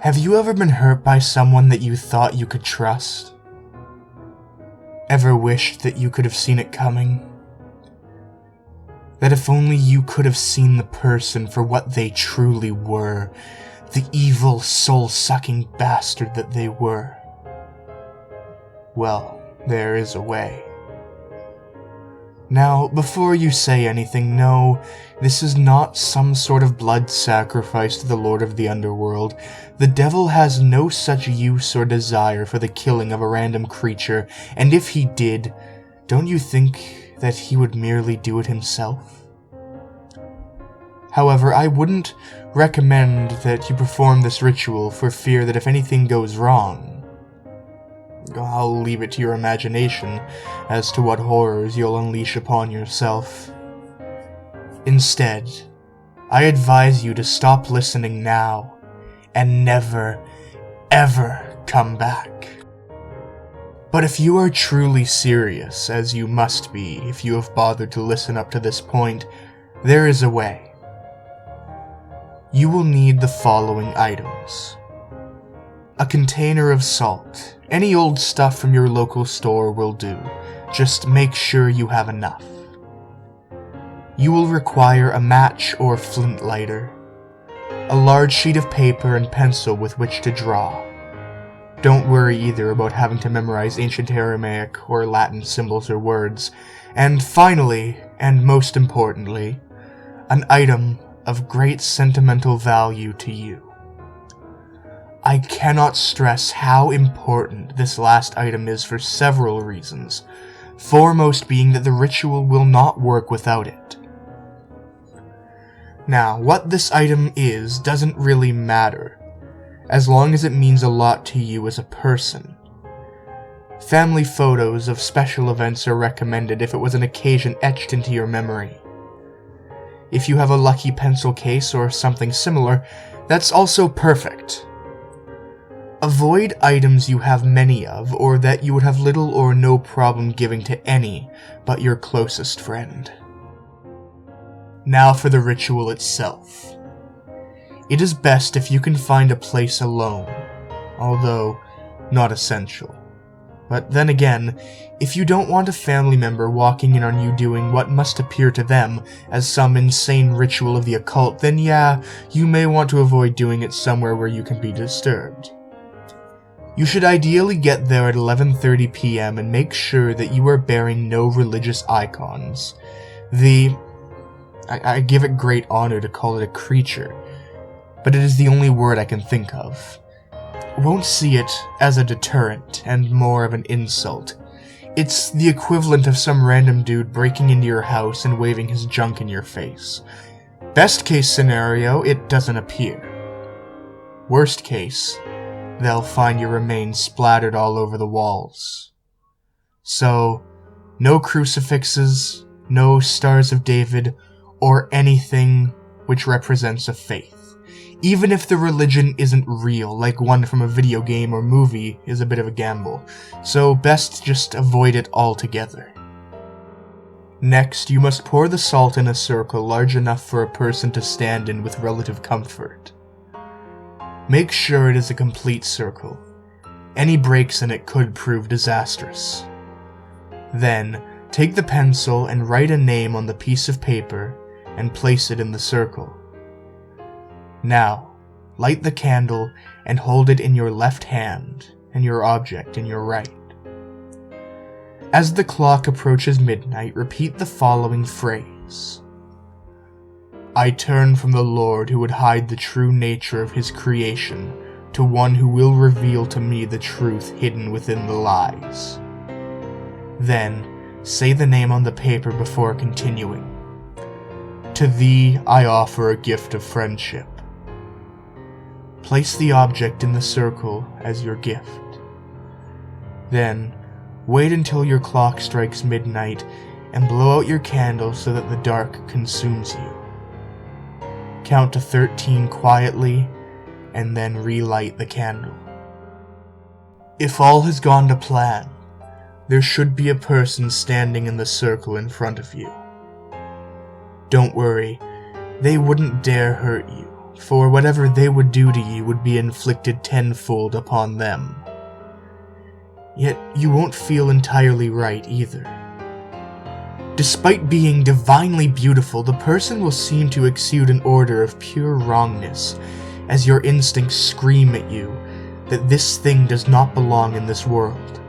Have you ever been hurt by someone that you thought you could trust? Ever wished that you could have seen it coming? That if only you could have seen the person for what they truly were, the evil, soul-sucking bastard that they were. Well, there is a way. Now, before you say anything, no, this is not some sort of blood sacrifice to the Lord of the Underworld. The devil has no such use or desire for the killing of a random creature, and if he did, don't you think that he would merely do it himself? However, I wouldn't recommend that you perform this ritual for fear that if anything goes wrong, I'll leave it to your imagination as to what horrors you'll unleash upon yourself. Instead, I advise you to stop listening now and never, ever come back. But if you are truly serious, as you must be if you have bothered to listen up to this point, there is a way. You will need the following items. A container of salt. Any old stuff from your local store will do. Just make sure you have enough. You will require a match or flint lighter, a large sheet of paper and pencil with which to draw. Don't worry either about having to memorize ancient Aramaic or Latin symbols or words. And finally, and most importantly, an item of great sentimental value to you. I cannot stress how important this last item is for several reasons, foremost being that the ritual will not work without it. Now, what this item is doesn't really matter, as long as it means a lot to you as a person. Family photos of special events are recommended if it was an occasion etched into your memory. If you have a lucky pencil case or something similar, that's also perfect. Avoid items you have many of, or that you would have little or no problem giving to any but your closest friend. Now for the ritual itself. It is best if you can find a place alone, although not essential. But then again, if you don't want a family member walking in on you doing what must appear to them as some insane ritual of the occult, then yeah, you may want to avoid doing it somewhere where you can be disturbed. You should ideally get there at 11:30 p.m. and make sure that you are bearing no religious icons. I give it great honor to call it a creature, but it is the only word I can think of. Won't see it as a deterrent and more of an insult. It's the equivalent of some random dude breaking into your house and waving his junk in your face. Best case scenario, it doesn't appear. Worst case, they'll find your remains splattered all over the walls. So, no crucifixes, no Stars of David, or anything which represents a faith. Even if the religion isn't real, like one from a video game or movie is a bit of a gamble, so best just avoid it altogether. Next, you must pour the salt in a circle large enough for a person to stand in with relative comfort. Make sure it is a complete circle. Any breaks in it could prove disastrous. Then, take the pencil and write a name on the piece of paper and place it in the circle. Now, light the candle and hold it in your left hand and your object in your right. As the clock approaches midnight, repeat the following phrase. I turn from the Lord who would hide the true nature of his creation to one who will reveal to me the truth hidden within the lies. Then, say the name on the paper before continuing. To thee I offer a gift of friendship. Place the object in the circle as your gift. Then, wait until your clock strikes midnight and blow out your candle so that the dark consumes you. Count to 13 quietly, and then relight the candle. If all has gone to plan, there should be a person standing in the circle in front of you. Don't worry, they wouldn't dare hurt you. for whatever they would do to you would be inflicted tenfold upon them. Yet you won't feel entirely right either. Despite being divinely beautiful, the person will seem to exude an odor of pure wrongness, as your instincts scream at you that this thing does not belong in this world.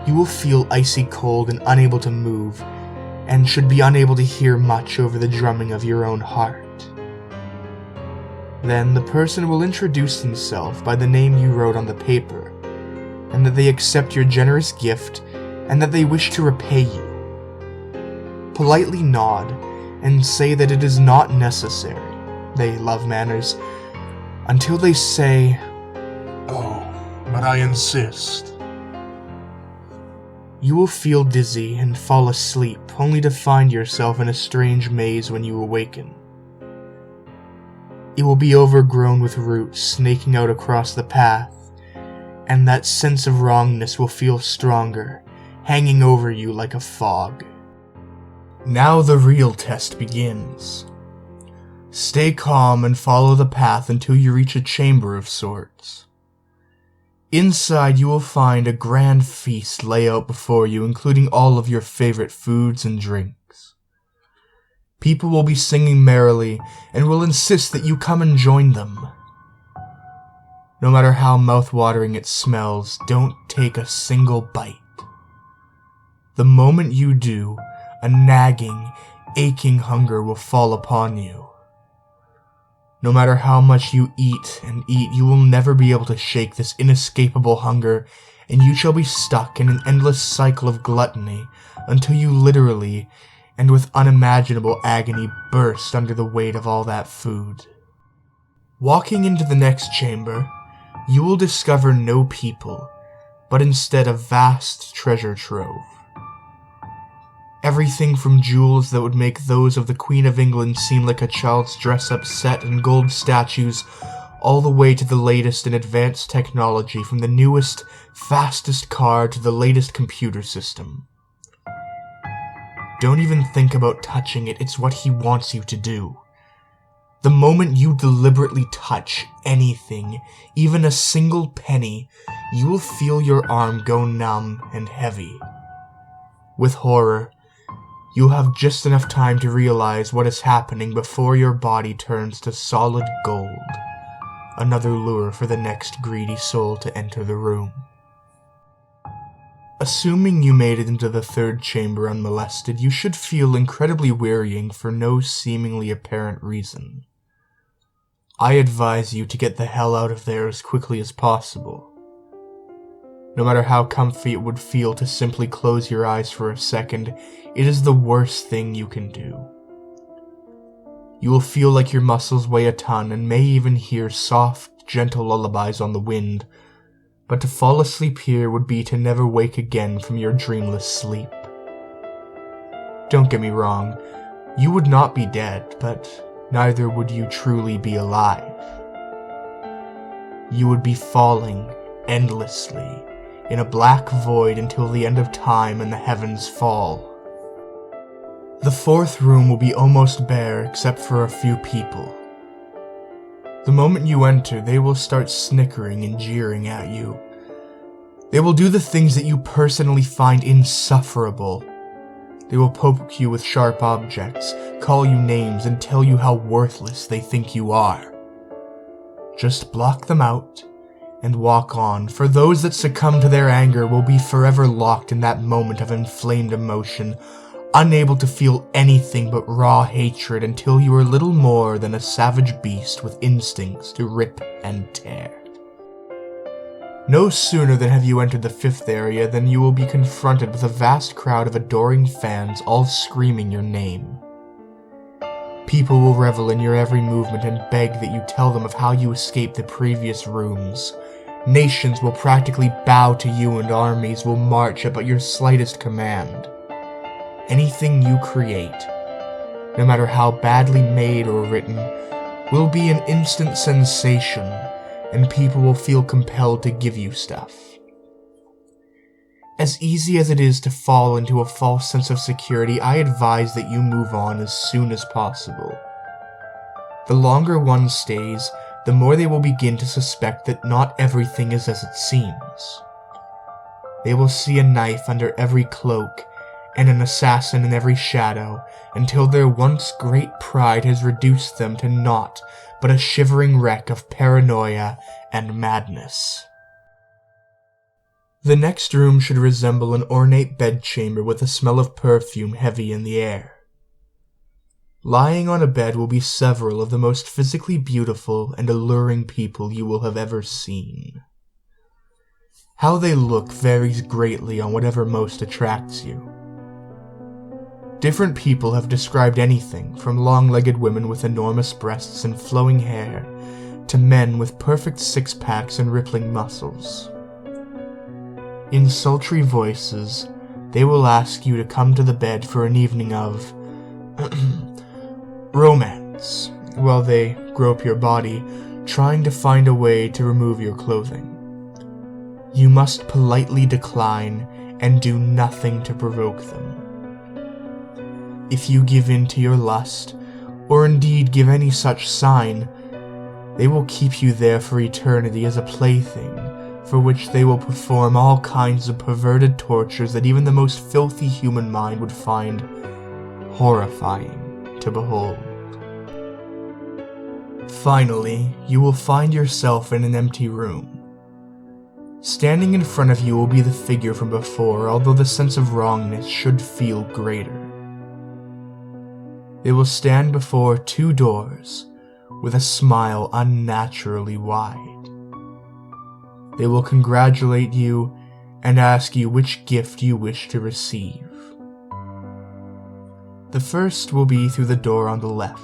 You will feel icy cold and unable to move, and should be unable to hear much over the drumming of your own heart. Then the person will introduce himself by the name you wrote on the paper, and that they accept your generous gift, and that they wish to repay you. Politely nod, and say that it is not necessary. They love manners, until they say, "Oh, but I insist." You will feel dizzy and fall asleep, only to find yourself in a strange maze when you awaken. It will be overgrown with roots snaking out across the path, and that sense of wrongness will feel stronger, hanging over you like a fog. Now the real test begins. Stay calm and follow the path until you reach a chamber of sorts. Inside you will find a grand feast lay out before you, including all of your favorite foods and drinks. People will be singing merrily and will insist that you come and join them. No matter how mouth-watering it smells, don't take a single bite. The moment you do, a nagging, aching hunger will fall upon you. No matter how much you eat and eat, you will never be able to shake this inescapable hunger, and you shall be stuck in an endless cycle of gluttony until you literally, and with unimaginable agony, burst under the weight of all that food. Walking into the next chamber, you will discover no people, but instead a vast treasure trove. Everything from jewels that would make those of the Queen of England seem like a child's dress-up set and gold statues, all the way to the latest in advanced technology, from the newest, fastest car to the latest computer system. Don't even think about touching it, it's what he wants you to do. The moment you deliberately touch anything, even a single penny, you will feel your arm go numb and heavy. With horror, you'll have just enough time to realize what is happening before your body turns to solid gold. Another lure for the next greedy soul to enter the room. Assuming you made it into the third chamber unmolested, you should feel incredibly wearying for no seemingly apparent reason. I advise you to get the hell out of there as quickly as possible. No matter how comfy it would feel to simply close your eyes for a second, it is the worst thing you can do. You will feel like your muscles weigh a ton and may even hear soft, gentle lullabies on the wind, but to fall asleep here would be to never wake again from your dreamless sleep. Don't get me wrong, you would not be dead, but neither would you truly be alive. You would be falling endlessly in a black void until the end of time and the heavens fall. The fourth room will be almost bare except for a few people. The moment you enter, they will start snickering and jeering at you. They will do the things that you personally find insufferable. They will poke you with sharp objects, call you names, and tell you how worthless they think you are. Just block them out and walk on, for those that succumb to their anger will be forever locked in that moment of inflamed emotion, unable to feel anything but raw hatred until you are little more than a savage beast with instincts to rip and tear. No sooner than have you entered the fifth area than you will be confronted with a vast crowd of adoring fans all screaming your name. People will revel in your every movement and beg that you tell them of how you escaped the previous rooms. Nations will practically bow to you and armies will march up at your slightest command. Anything you create, no matter how badly made or written, will be an instant sensation, and people will feel compelled to give you stuff. As easy as it is to fall into a false sense of security, I advise that you move on as soon as possible. The longer one stays, the more they will begin to suspect that not everything is as it seems. They will see a knife under every cloak, and an assassin in every shadow, until their once great pride has reduced them to naught but a shivering wreck of paranoia and madness. The next room should resemble an ornate bedchamber with a smell of perfume heavy in the air. Lying on a bed will be several of the most physically beautiful and alluring people you will have ever seen. How they look varies greatly on whatever most attracts you. Different people have described anything from long-legged women with enormous breasts and flowing hair to men with perfect six-packs and rippling muscles. In sultry voices, they will ask you to come to the bed for an evening of romance, while they grope your body, trying to find a way to remove your clothing. You must politely decline and do nothing to provoke them. If you give in to your lust, or indeed give any such sign, they will keep you there for eternity as a plaything, for which they will perform all kinds of perverted tortures that even the most filthy human mind would find horrifying to behold. Finally, you will find yourself in an empty room. Standing in front of you will be the figure from before, although the sense of wrongness should feel greater. They will stand before two doors, with a smile unnaturally wide. They will congratulate you and ask you which gift you wish to receive. The first will be through the door on the left.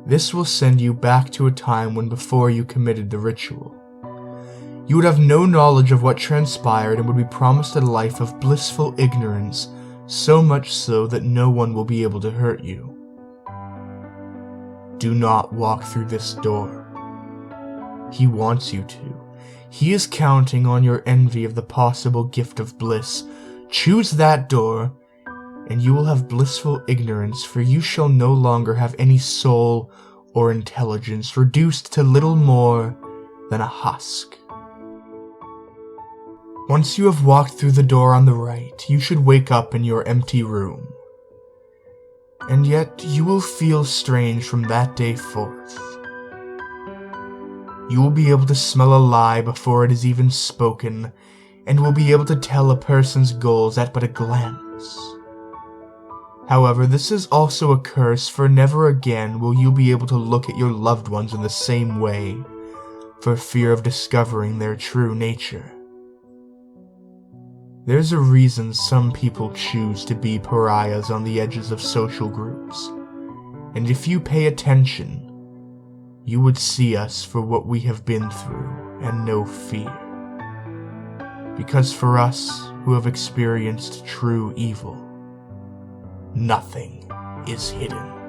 This will send you back to a time when before you committed the ritual. You would have no knowledge of what transpired and would be promised a life of blissful ignorance, so much so that no one will be able to hurt you. Do not walk through this door. He wants you to. He is counting on your envy of the possible gift of bliss. Choose that door, and you will have blissful ignorance, for you shall no longer have any soul or intelligence, reduced to little more than a husk. Once you have walked through the door on the right, you should wake up in your empty room. And yet you will feel strange from that day forth. You will be able to smell a lie before it is even spoken, and will be able to tell a person's goals at but a glance. However, this is also a curse, for never again will you be able to look at your loved ones in the same way, for fear of discovering their true nature. There's a reason some people choose to be pariahs on the edges of social groups, and if you pay attention, you would see us for what we have been through and no fear. Because for us who have experienced true evil, nothing is hidden.